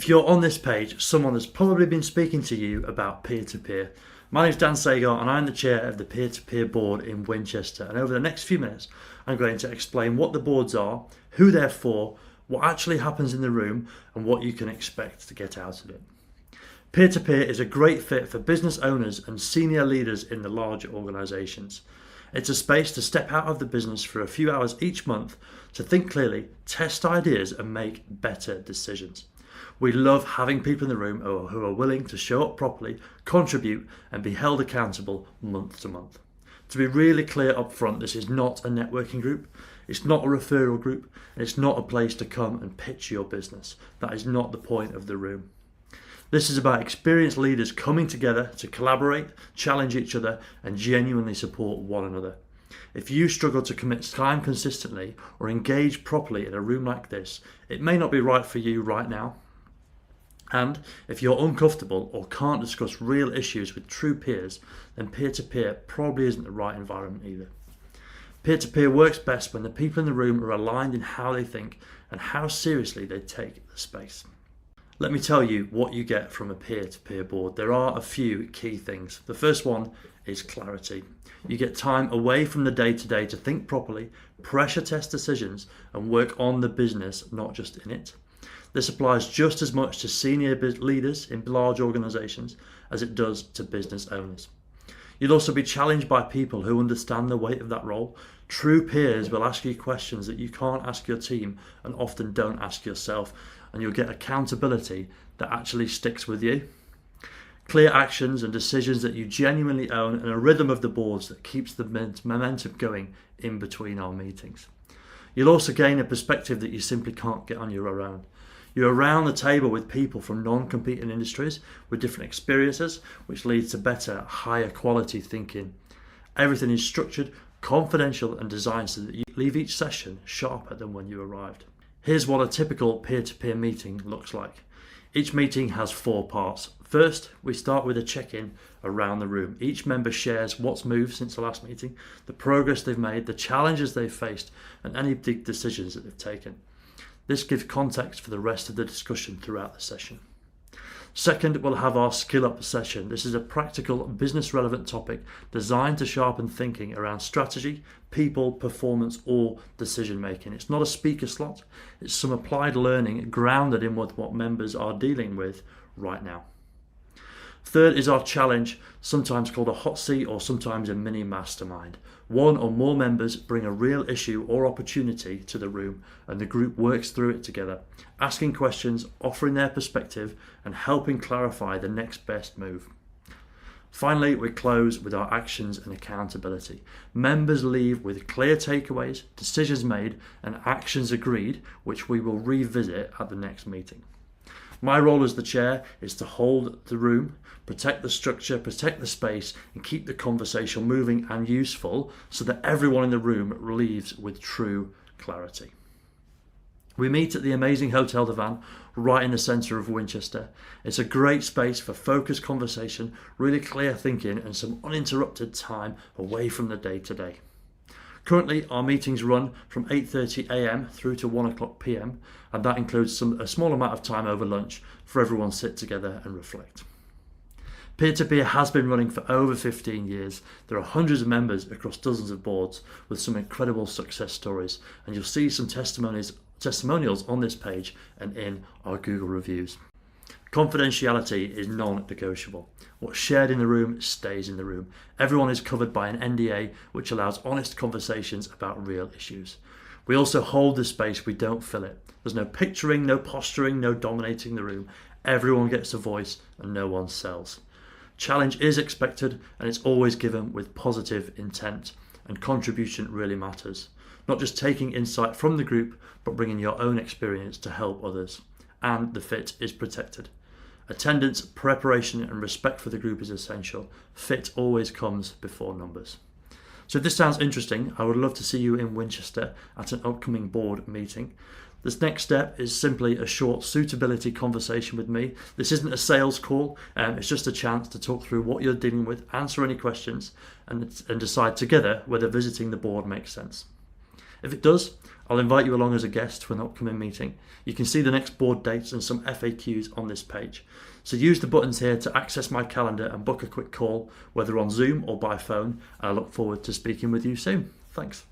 If you're on this page, someone has probably been speaking to you about peer-to-peer. My name is Dan Sagar and I'm the chair of the peer-to-peer board in Winchester, and over the next few minutes I'm going to explain what the boards are, who they're for, what actually happens in the room and what you can expect to get out of it. Peer-to-peer is a great fit for business owners and senior leaders in the larger organisations. It's a space to step out of the business for a few hours each month to think clearly, test ideas and make better decisions. We love having people in the room who are willing to show up properly, contribute and be held accountable month to month. To be really clear up front, this is not a networking group, it's not a referral group, and it's not a place to come and pitch your business. That is not the point of the room. This is about experienced leaders coming together to collaborate, challenge each other and genuinely support one another. If you struggle to commit time consistently or engage properly in a room like this, it may not be right for you right now. And if you're uncomfortable or can't discuss real issues with true peers, then peer-to-peer probably isn't the right environment either. Peer-to-peer works best when the people in the room are aligned in how they think and how seriously they take the space. Let me tell you what you get from a peer-to-peer board. There are a few key things. The first one is clarity. You get time away from the day-to-day to think properly, pressure test decisions and work on the business, not just in it. This applies just as much to senior leaders in large organisations as it does to business owners. You'll also be challenged by people who understand the weight of that role. True peers will ask you questions that you can't ask your team and often don't ask yourself, and you'll get accountability that actually sticks with you. Clear actions and decisions that you genuinely own, and a rhythm of the boards that keeps the momentum going in between our meetings. You'll also gain a perspective that you simply can't get on your own. You're around the table with people from non-competing industries with different experiences, which leads to better, higher quality thinking. Everything is structured, confidential and designed so that you leave each session sharper than when you arrived. Here's what a typical peer-to-peer meeting looks like. Each meeting has 4 parts. First, we start with a check-in around the room. Each member shares what's moved since the last meeting, the progress they've made, the challenges they've faced and any big decisions that they've taken. This gives context for the rest of the discussion throughout the session. Second, we'll have our Skill Up session. This is a practical, business relevant topic designed to sharpen thinking around strategy, people, performance or decision making. It's not a speaker slot, it's some applied learning grounded in what members are dealing with right now. Third is our challenge, sometimes called a hot seat or sometimes a mini mastermind. One or more members bring a real issue or opportunity to the room and the group works through it together, asking questions, offering their perspective and helping clarify the next best move. Finally, we close with our actions and accountability. Members leave with clear takeaways, decisions made and actions agreed, which we will revisit at the next meeting. My role as the chair is to hold the room, protect the structure, protect the space and keep the conversation moving and useful so that everyone in the room leaves with true clarity. We meet at the amazing Hotel de Van right in the centre of Winchester. It's a great space for focused conversation, really clear thinking and some uninterrupted time away from the day-to-day. Currently, our meetings run from 8:30 a.m. through to 1:00 p.m. and that includes a small amount of time over lunch for everyone to sit together and reflect. Peer-to-peer has been running for over 15 years. There are hundreds of members across dozens of boards with some incredible success stories, and you'll see some testimonials on this page and in our Google reviews. Confidentiality is non-negotiable. What's shared in the room stays in the room. Everyone is covered by an NDA, which allows honest conversations about real issues. We also hold the space, we don't fill it. There's no picturing, no posturing, no dominating the room. Everyone gets a voice and no one sells. Challenge is expected and it's always given with positive intent, and contribution really matters. Not just taking insight from the group, but bringing your own experience to help others. And the fit is protected. Attendance, preparation and respect for the group is essential. Fit always comes before numbers. So if this sounds interesting, I would love to see you in Winchester at an upcoming board meeting. This next step is simply a short suitability conversation with me. This isn't a sales call, it's just a chance to talk through what you're dealing with, answer any questions and decide together whether visiting the board makes sense. If it does, I'll invite you along as a guest to an upcoming meeting. You can see the next board dates and some FAQs on this page. So use the buttons here to access my calendar and book a quick call, whether on Zoom or by phone, and I look forward to speaking with you soon. Thanks.